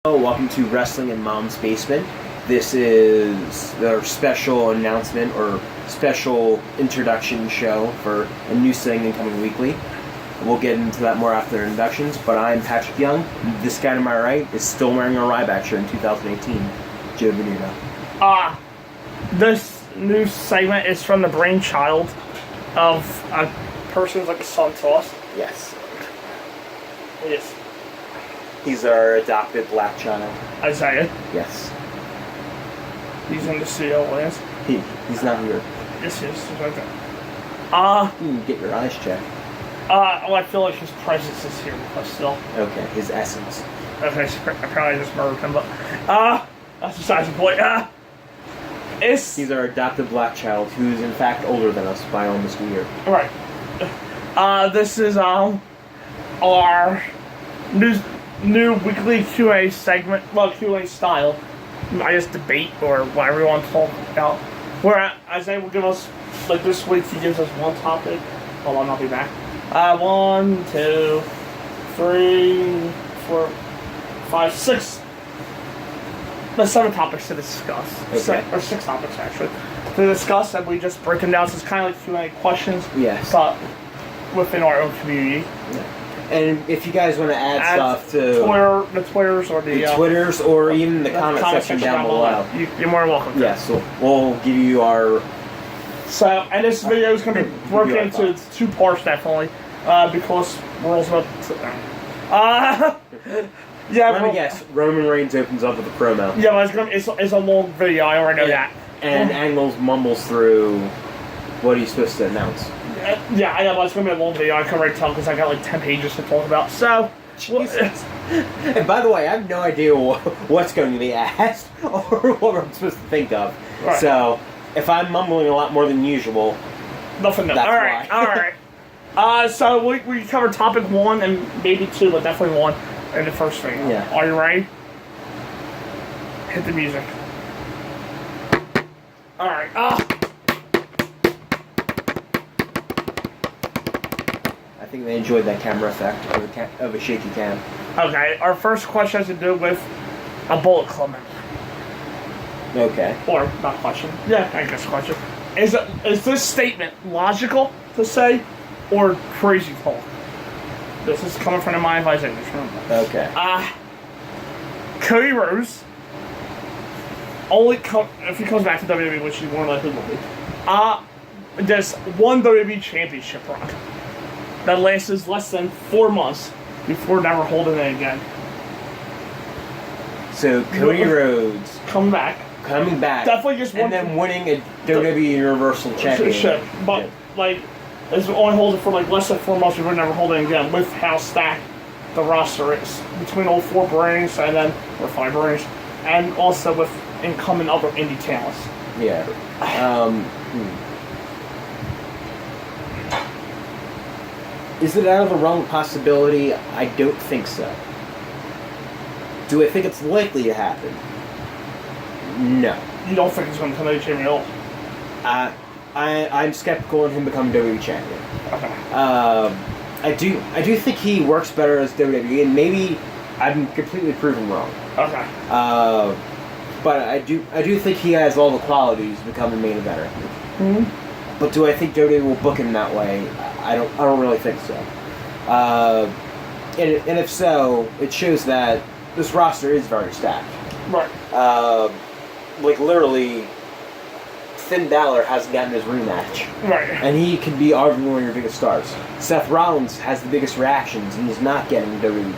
Welcome to Wrestling in Mom's Basement. This is our special announcement or special introduction show for a new segment coming weekly. We'll get into that more after introductions, but I'm Patrick Young. This guy to my right is still wearing a Ryback shirt in 2018, Joe Venuto. This new segment is from the brainchild of a person who's like a son to us. Yes. Yes. He's our adopted black child. Isaiah. Yes. He's in the studio with us. He's not here. Yes, yes. He's right there. You can get your eyes checked. Well, I feel like his presence is here with us still. Okay, his essence. Okay, I probably just murdered him, but, that's besides the point. He's our adopted black child, who's in fact older than us by almost a year. Right. This is, our new weekly Q&A segment, well, Q&A style, I guess debate, or whatever you want to talk about, where Isaiah will give us, like this week, he gives us one topic. Hold on, I'll be back. 1, 2, 3, 4, 5, 6. There's 7 topics to discuss. Okay. Or 6 topics, actually, to discuss, and we just break them down. So it's kind of like Q&A questions, Yes. but within our own community. Yeah. And if you guys want to add stuff to the Twitters or the Twitters or even the comment section down below, you're more than welcome to. Yes, so we'll give you our... So, and this video is going to be broken into 2 parts, definitely, because we're also about to... yeah, let me guess, Roman Reigns opens up with a promo. Yeah, but it's a long video, I already know that. And Angles mumbles through what he's supposed to announce. Yeah, I know, but it's going to be a long video, I can already tell, because I got like 10 pages to talk about, so... Jesus. And by the way, I have no idea what's going to be asked, or what we're supposed to think of. Right. So, if I'm mumbling a lot more than usual... Nothing new. Alright. So we covered topic 1 and maybe 2, but definitely 1 in the first video. Yeah. Are you ready? Hit the music. Alright, I think they enjoyed that camera effect of a shaky cam. Okay, our first question has to do with a Bullet Club member. Okay. Or, not question. Yeah, I guess question. Is this statement logical to say, or crazy talk? This is coming from the mind of Isaiah. Okay. Cody Rhodes if he comes back to WWE, which he more likely will be, there's one WWE Championship run that lasts less than 4 months before never holding it again. So Cody Rhodes coming back, definitely just one, and then winning a WWE Universal Championship. But like, it's only holding for like less than 4 months before never holding it again. With how stacked the roster is between all 4 brands and then or 5 brands, and also with incoming other indie talents. Yeah. Is it out of the realm of possibility? I don't think so. Do I think it's likely to happen? No. You don't think he's going to come to champion at all? I'm skeptical of him becoming WWE champion. Okay. I do think he works better as WWE, and maybe I'm completely proven wrong. Okay. But I do think he has all the qualities to become a main eventer. Mm-hmm. But do I think WWE will book him that way? I don't really think so. And if so, it shows that this roster is very stacked. Right. Like literally, Finn Balor hasn't gotten his rematch. Right. And he could be arguably one of your biggest stars. Seth Rollins has the biggest reactions, and he's not getting WWE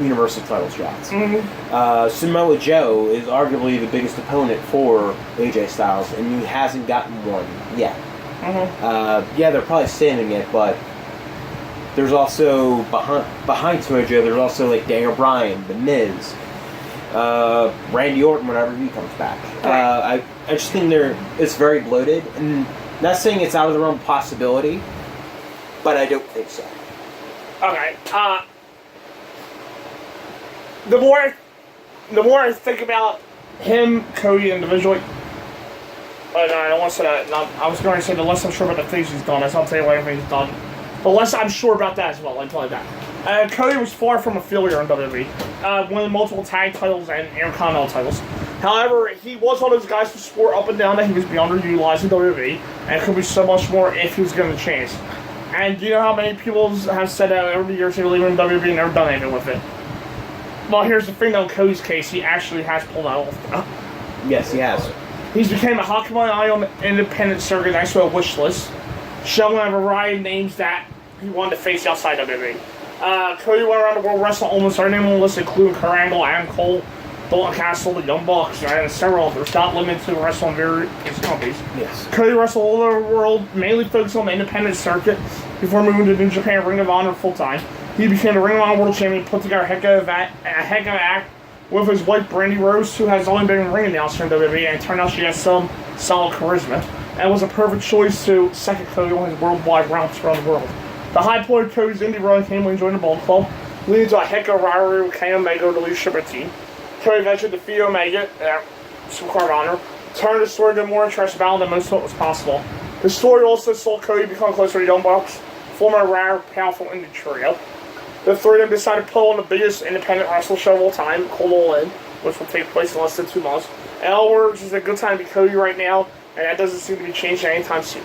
Universal title shots. Mm-hmm. Samoa Joe is arguably the biggest opponent for AJ Styles, and he hasn't gotten one yet. Mm-hmm. Yeah, they're probably saving it, but there's also behind Samoa Joe, there's also like Daniel Bryan, The Miz, Randy Orton whenever he comes back. I just think it's very bloated, and not saying it's out of the realm of possibility, but I don't think so. Okay. The more I think about him, Cody individually, I don't want to say that. I was going to say the less I'm sure about the things he's done, I'll tell you what everything he's done. The less I'm sure about that as well, like that. Cody was far from a failure in WWE, winning multiple tag titles and Intercontinental titles. However, he was one of those guys who swore up and down that he was beyond underutilized in WWE, and could be so much more if he was given a chance. And do you know how many people have said that over the years he was leaving WWE and never done anything with it? Well, here's the thing though, in Cody's case, he actually has pulled out off. Yes, he has. He's became a Hawkeye eye on the independent circuit thanks to a wish list, showing a variety of names that he wanted to face outside WWE. Cody went around the world wrestling almost every name on the list, including Kurt Angle, Adam Cole, Dalton Castle, the Young Bucks, and several others, not limited to wrestling various companies. Yes. Cody wrestled all over the world, mainly focused on the independent circuit, before moving to New Japan Ring of Honor full-time. He became the Ring of Honor World Champion, put together a heck of an act with his wife, Brandy Rhodes, who has only been ring announcer in WWE, and it turned out she has some solid charisma, and was a perfect choice to second Cody on his worldwide routes around the world. The high point of Cody's indie run came when he joined the Bullet Club, leading to a heck of a rivalry with Kenny Omega, the leadership of the team. Cody eventually defeated Omega at Supercard of Honor, turned the story into a more interesting battle than most thought was possible. The story also saw Cody become closer to the Young Bucks, forming a rare, powerful indie trio. The three of them decided to pull on the biggest independent wrestling show of all time, called All In, which will take place in less than 2 months. In other words, it's a good time to be Cody right now, and that doesn't seem to be changing anytime soon.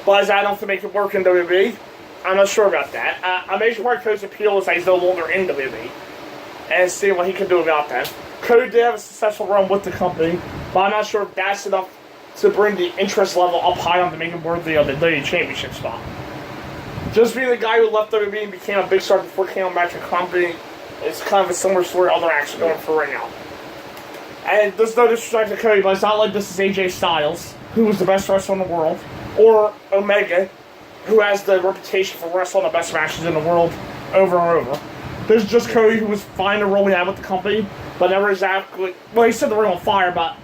But is that enough to make it work in WWE? I'm not sure about that. A major part of Cody's appeal is that he's no longer in WWE, and seeing what he can do about that. Cody did have a successful run with the company, but I'm not sure if that's enough to bring the interest level up high on to make him worthy of the WWE Championship spot. Just being the guy who left WWE and became a big star before came on back to the company is kind of a similar story other acts are going for right now. And there's no disrespect to Cody, but it's not like this is AJ Styles, who was the best wrestler in the world, or Omega, who has the reputation for wrestling the best matches in the world over and over. There's just Cody, who was fine to rolling out with the company, but never exactly, well, he set the ring on fire, but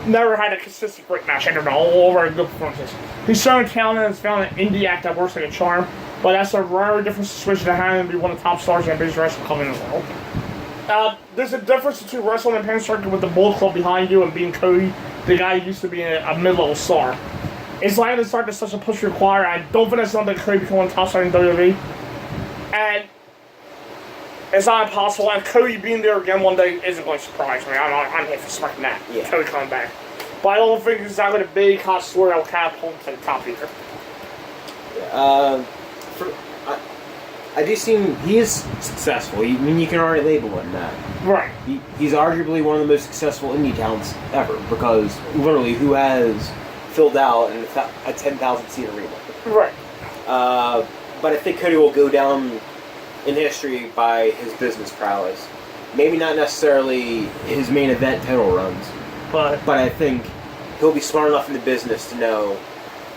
never had a consistent great match. I don't know, all over good performances. He's showing talent and has found an indie act that works like a charm, but that's a very different situation to having him be one of the top stars in biggest wrestling company in the world. There's a difference between wrestling and independent circuit with the Bullet Club behind you and being Cody, the guy who used to be a mid-level star. It's likely to start to such a push require. I don't think that's something that Cody become one of the top stars in WWE. And it's not impossible, and Cody being there again one day isn't going to surprise me. I'm here for smacking that. Yeah. Cody coming back. But I don't think it's exactly a big, hot story that will catapult him to the top either. I do see he is successful. You can already label him that. Right. He's arguably one of the most successful indie talents ever, because literally who has filled out a 10,000 seat arena. Right. But I think Cody will go down in history by his business prowess. Maybe not necessarily his main event title runs, but I think he'll be smart enough in the business to know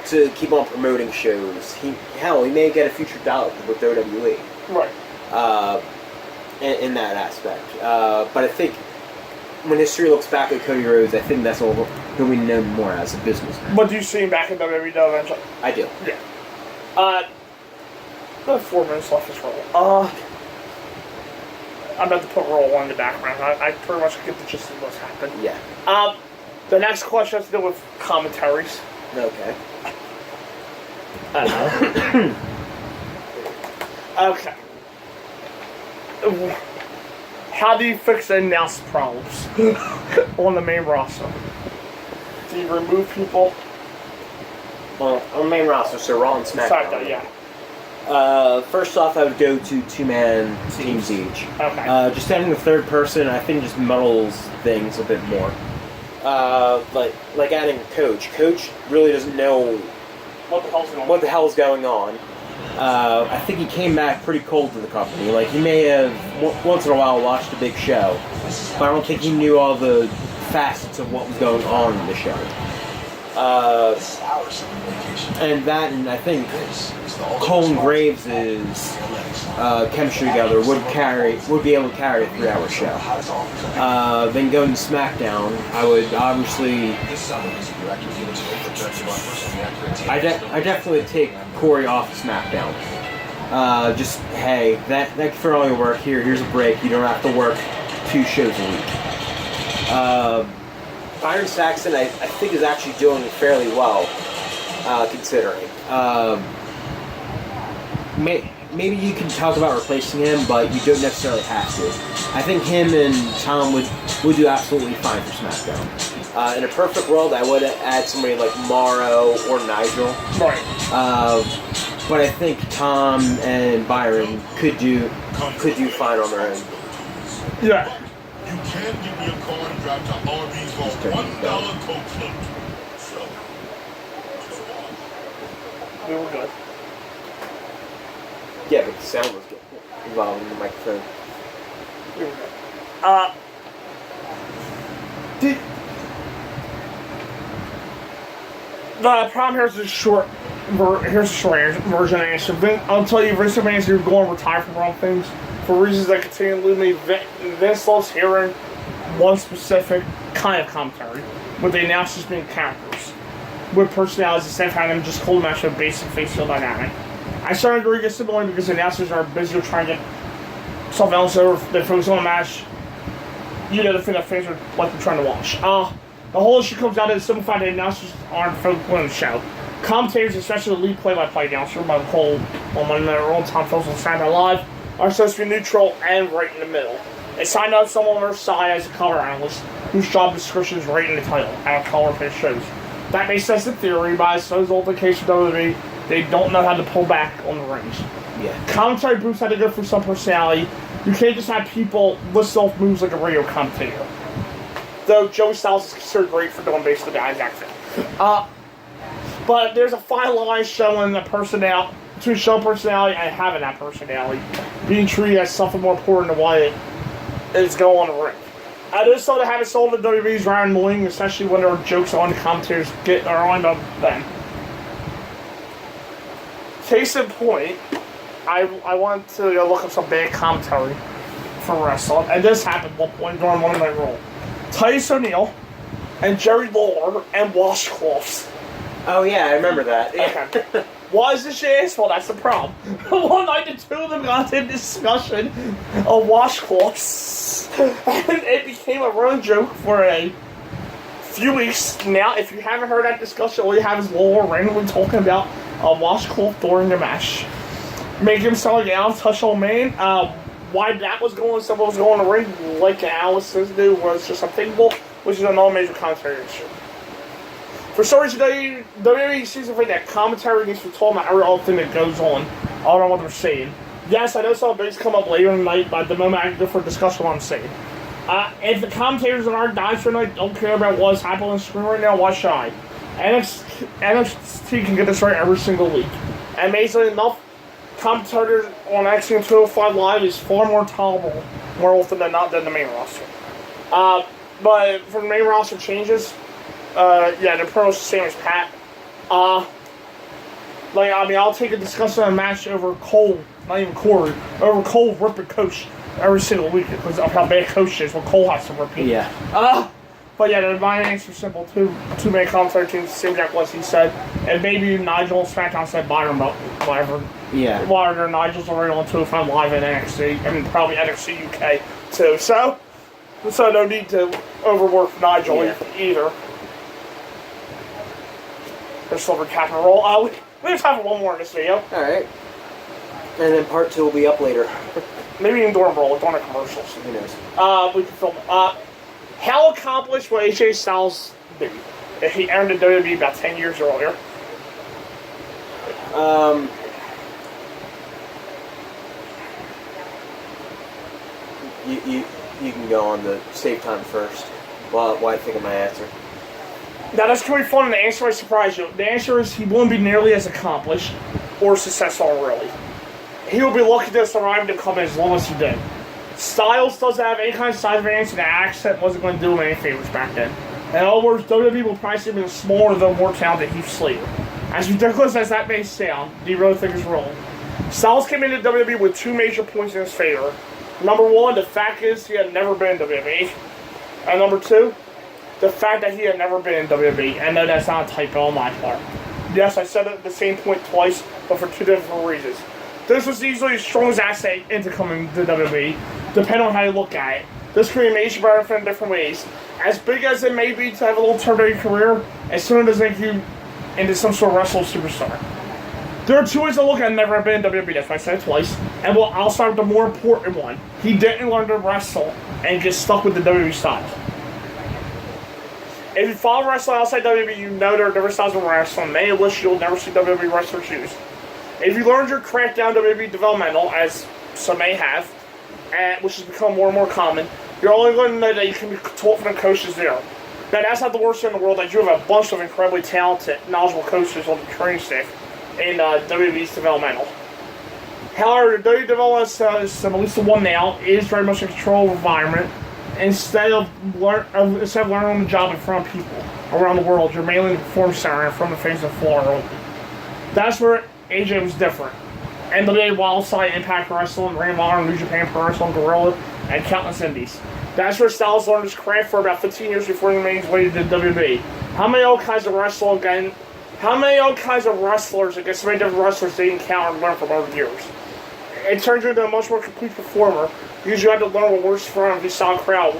to keep on promoting shows. He may get a future dollar with WWE. Right. In that aspect. But I think when history looks back at Cody Rhodes, I think that's all he'll be known more as a businessman. But do you see him back in WWE eventually? I do. Yeah. About 4 minutes left this roll. I'm about to put roll one in the background. I pretty much get the gist of what's happened. Yeah. The next question has to do with commentaries. Okay. I know. Okay. How do you fix the announce problems on the main roster? Do you remove people? Well, on the main roster, so Raw and SmackDown. Yeah. First off, I would go to 2-man teams each. Okay. Just adding the third person, I think, just muddles things a bit more. Like adding a coach. Coach really doesn't know what the hell's going on. I think he came back pretty cold to the company. Like, he may have once in a while watched a big show, but I don't think he knew all the facets of what was going on in the show. And I think Cole and Graves' chemistry together would be able to carry a 3-hour show. Then going to SmackDown, I would obviously I definitely take Corey off of SmackDown. Just hey, that for all your work here's a break. You don't have to work 2 shows a week. Byron Saxton, I think, is actually doing fairly well, considering. maybe you can talk about replacing him, but you don't necessarily have to. I think him and Tom would do absolutely fine for SmackDown. In a perfect world, I would add somebody like Morrow or Nigel. Right. But I think Tom and Byron could do fine on their own. Yeah. You can give me a call and drive to Arby's for $1 Coke float. So, We were good. Yeah, but the sound was good involved in the microphone. We were good. The problem here's the short version answer. I'll tell you, Vince McMahon is going to retire from wrong things for reasons that continue to elude me. Vince loves hearing one specific kind of commentary, with the announcers being characters with personalities instead of having them just hold a match with basic face heel dynamic. I started to agree with similarly because the announcers are busy trying to get something else over. They focus on a match. You know, the thing that fans are likely trying to watch. The whole issue comes down to the simple fact that announcers aren't focused on the show. Commentators, especially the lead play-by-play announcer, Michael Cole, on Monday Night Raw, Tom Phillips on Saturday Night Live, are supposed to be neutral and right in the middle. They signed up someone on their side as a color analyst, whose job description is right in the title, how color for shows. That makes sense in theory, but as is the case with WWE, they don't know how to pull back on the rings. Yeah. Commentary booths had to go for some personality. You can't just have people list off moves like a radio commentator. Though Joey Styles is considered great for doing basically the guy's accent. But there's a fine line showing the personality, between show personality and having that personality, being treated as something more important than what it is going on the ring. I just thought that having sold the WWE's round annoying, especially when there are jokes on the commentators are on them. Case in point, I wanted to look up some bad commentary for wrestling, and this happened at one point during Monday Night Raw. Titus O'Neil and Jerry Lawler and washcloths. Oh yeah, I remember that. Yeah. Okay. Why is this your asshole? That's the problem. One night the two of them got into discussion of washcloths, and it became a running joke for a few weeks. Now, if you haven't heard that discussion, all you have is Lawler randomly talking about a washcloth during the match. Make him sound like an out-of-touch old man. Why that was going, someone was going to the ring like Alice do was just unthinkable, which is another major commentary issue. For some reason, WWE seems to think that commentary needs to be told about every other thing that goes on. I don't know what they're saying. Yes, I know some things come up later in the night, but at the moment I can go for a discussion on what I'm saying. If the commentators on our guys for tonight don't care about what's happening on the screen right now, why should I? NXT can get this right every single week. And amazingly enough, commentators on NXT 205 Live is far more tolerable more often than not than the main roster. But for the main roster changes, yeah, they're pretty much the same as Pat. I'll take a discussion on a match over Cole, not even Corey, over Cole ripping Coach every single week because of how bad Coach is when Cole has to repeat. Yeah. But yeah, my answer is simple. Too many commentary teams, same exact what he said. And maybe Nigel on SmackDown said Byron, but whatever. Yeah. Whatever, Nigel's already on 205 Live at NXT, and probably NXT UK too. So no need to overwork Nigel either. There's silver cap and roll. We have time for one more in this video. Alright. And then part 2 will be up later. Maybe even during roll, during the commercials. Who knows? We can film it. How accomplished will AJ Styles be if he earned the WWE about 10 years earlier? You can go on the save time first while I think of my answer. Now, that's going to be fun, and the answer might surprise you. The answer is he won't be nearly as accomplished or successful, really. He will be lucky to survive to come as long as he did. Styles doesn't have any kind of side advantage, and the accent wasn't going to do him any favors back then. In other words, WWE will probably see him as smaller though more talented Heath Slater. As ridiculous as that may sound, do you really think it's wrong? Styles came into WWE with 2 major points in his favor. Number 1, the fact is he had never been in WWE. And number 2, the fact that he had never been in WWE. And no, that's not a typo on my part. Yes, I said it at the same point twice, but for 2 different reasons. This was easily his strongest asset into coming to WWE, depending on how you look at it. This could be a major benefit in different ways. As big as it may be to have a little turnaround career, as soon as it make you into some sort of wrestling superstar. There are two ways to look at it. Never been in WWE. That's why I said it twice. And I'll start with the more important one. He didn't learn to wrestle and get stuck with the WWE style. If you follow wrestling outside WWE, you know there are different styles of wrestling. Many of which you'll never see WWE wrestlers use. If you learned your craft down WWE developmental, as some may have, which has become more and more common, you're only going to know that you can be taught from the coaches there. Now, that's not the worst thing in the world. That you have a bunch of incredibly talented, knowledgeable coaches on the training staff in WWE's developmental. However, the WWE developmental system, at least the one now, is very much a controlled environment. Instead of learning on the job in front of people around the world, you're mainly in the performance center and from the face of the floor only. That's where AJ was different. NWA, Wildside, Impact Wrestling, Ring of Honor, New Japan Pro Wrestling, Gorilla, and countless indies. That's where Styles learned his craft for about 15 years before he made his way to the WWE. How many old kinds of wrestlers against so many different wrestlers they encountered and learned from over the years? It turns you into a much more complete performer because you had to learn what works for him if you saw a crowd.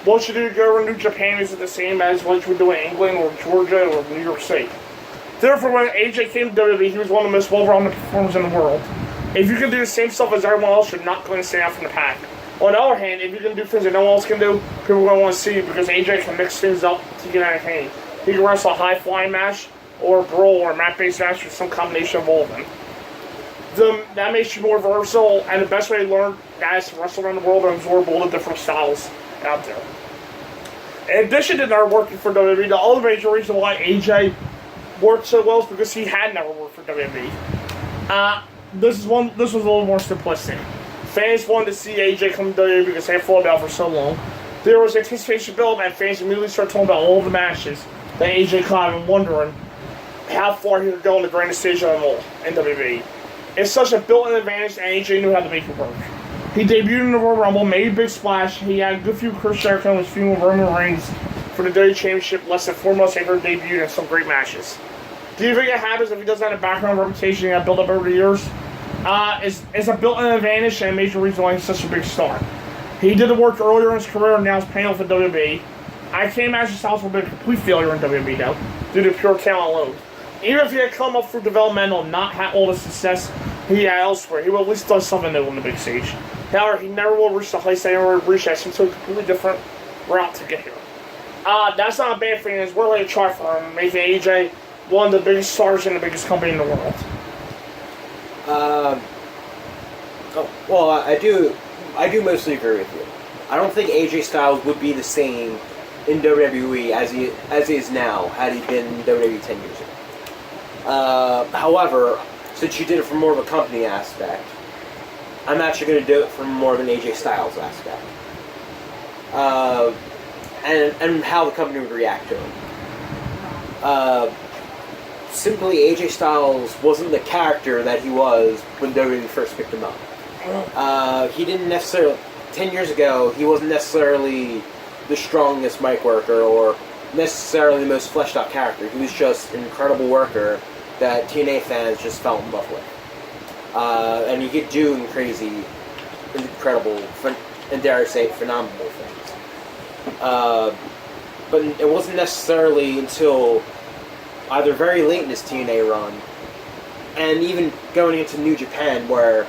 What you do to go over New Japan isn't the same as what you would do in England or Georgia or New York State. Therefore, when AJ came to WWE, he was one of the most well-rounded performers in the world. If you can do the same stuff as everyone else, you're not going to stand out from the pack. On the other hand, if you can do things that no one else can do, people are going to want to see you because AJ can mix things up to get entertaining. He can wrestle a high-flying match, or a brawl, or a mat-based match with some combination of all of them. That makes you more versatile, and the best way to learn that is to wrestle around the world and absorb all the different styles out there. In addition to never working for WWE, the other major reason why AJ worked so well is because he had never worked for WWE. This was a little more simplistic. Fans wanted to see AJ come to WWE because they had followed out for so long. There was anticipation built, and fans immediately started talking about all the matches that AJ caught and wondering how far he would go on the grandest stage of them all in WWE. It's such a built-in advantage, and AJ knew how to make it work. He debuted in the Royal Rumble, made a big splash. He had a good few Chris Jericho and his feud with Roman Reigns for the WWE Championship less than 4 months after he debuted in some great matches. Do you think it happens if he doesn't have a background reputation that built up over the years? It's a built-in advantage and a major reason why he's such a big star. He did the work earlier in his career and now he's paying off at WWE. I can't imagine Styles would be a complete failure in WWE though, due to pure talent alone. Even if he had come up through developmental and not had all the success he had elsewhere, he will at least do something new on the big stage. However, he never will reach the heights that he ever reached as he took a completely different route to get here. That's not a bad thing. It's really a chart for him, making AJ one of the biggest stars in the biggest company in the world. I do mostly agree with you. I don't think AJ Styles would be the same in WWE as he is now had he been in WWE 10 years ago. However, since you did it from more of a company aspect, I'm actually going to do it from more of an AJ Styles aspect. And how the company would react to him. Simply, AJ Styles wasn't the character that he was when WWE first picked him up. He didn't necessarily... 10 years ago, he wasn't necessarily the strongest mic worker or necessarily the most fleshed out character. He was just an incredible worker that TNA fans just fell in love with. And he could do incredible, and dare I say, phenomenal things. But it wasn't necessarily until either very late in his TNA run, and even going into New Japan, where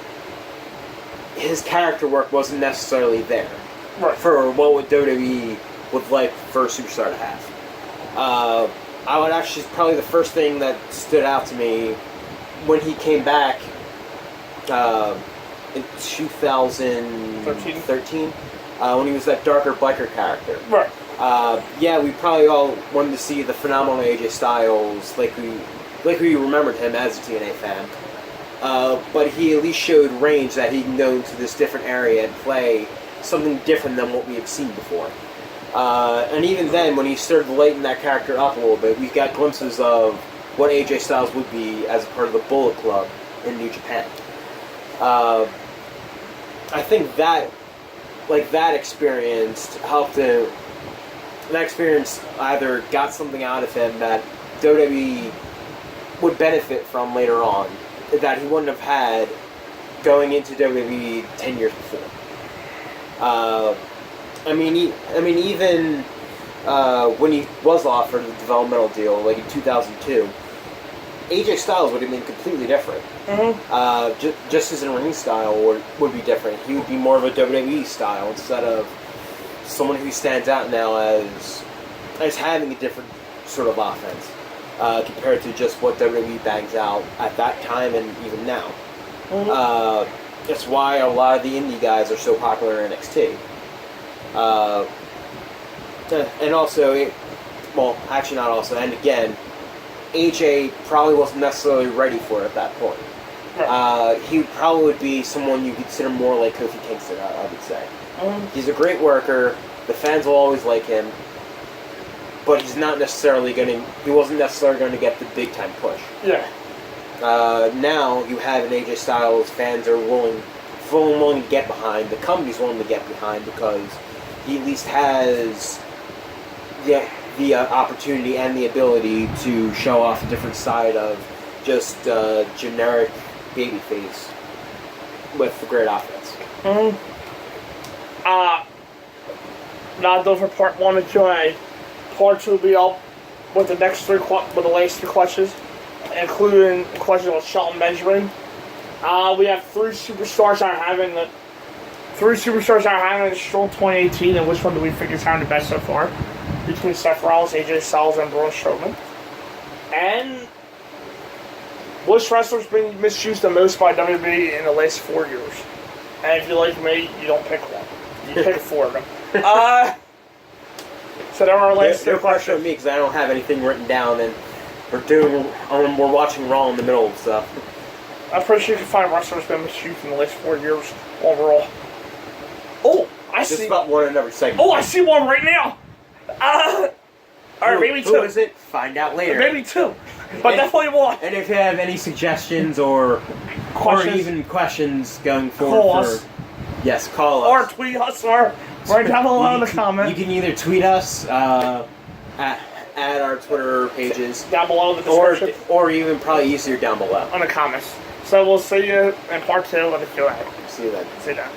his character work wasn't necessarily there for what WWE would like for a superstar to have. I would actually, probably the first thing that stood out to me when he came back in 2013, when he was that darker biker character. Right. We probably all wanted to see the phenomenal AJ Styles, like we remembered him as a TNA fan. But he at least showed range that he can go into this different area and play something different than what we had seen before. And even then, when he started to lighten that character up a little bit, we got glimpses of what AJ Styles would be as a part of the Bullet Club in New Japan. I think that experience helped him. That experience either got something out of him that WWE would benefit from later on, that he wouldn't have had going into WWE 10 years before. Even when he was offered the developmental deal, like in 2002, AJ Styles would have been completely different. Just his in-ring style would be different. He would be more of a WWE style instead of someone who stands out now as having a different sort of offense compared to just what WWE bangs out at that time and even now. That's why a lot of the indie guys are so popular in NXT. And also, actually not also, and again, AJ probably wasn't necessarily ready for it at that point. He probably would be someone you consider more like Kofi Kingston, I would say. He's a great worker. The fans will always like him, but he wasn't necessarily going to get the big time push. Yeah. Now you have an AJ Styles, fans are willing to get behind. The company's willing to get behind because he at least has the opportunity and the ability to show off a different side of just generic babyface with a great offense. Not done for part 1 of Q&A. Part 2 will be up with the last 3 questions, including a question of Shelton Benjamin. We have 3 superstars that are having the strong 2018, and which one do we think is having the best so far? Between Seth Rollins, AJ Styles, and Braun Strowman. And which wrestler's been misused the most by WWE in the last 4 years? And if you like me, you don't pick one. You pick 4 of them. So there are our last 3 questions. Me because I don't have anything written down, and we're watching Raw in the middle of stuff. I'm pretty sure you can find wrestlers been misused in the last 4 years overall. Oh, I see. Just about one in every segment. Oh, I see one right now. Alright, maybe 2. Who is it? Find out later. Maybe 2. But definitely 1. And if you have any suggestions or even questions going forward, call us. Yes, call us. Or tweet us, or right down below in the comment. You can either tweet us at our Twitter pages. Down below in the description. Or even probably easier down below. On the comments. So we'll see you in part 2 of the Q&A. See you then. See you then.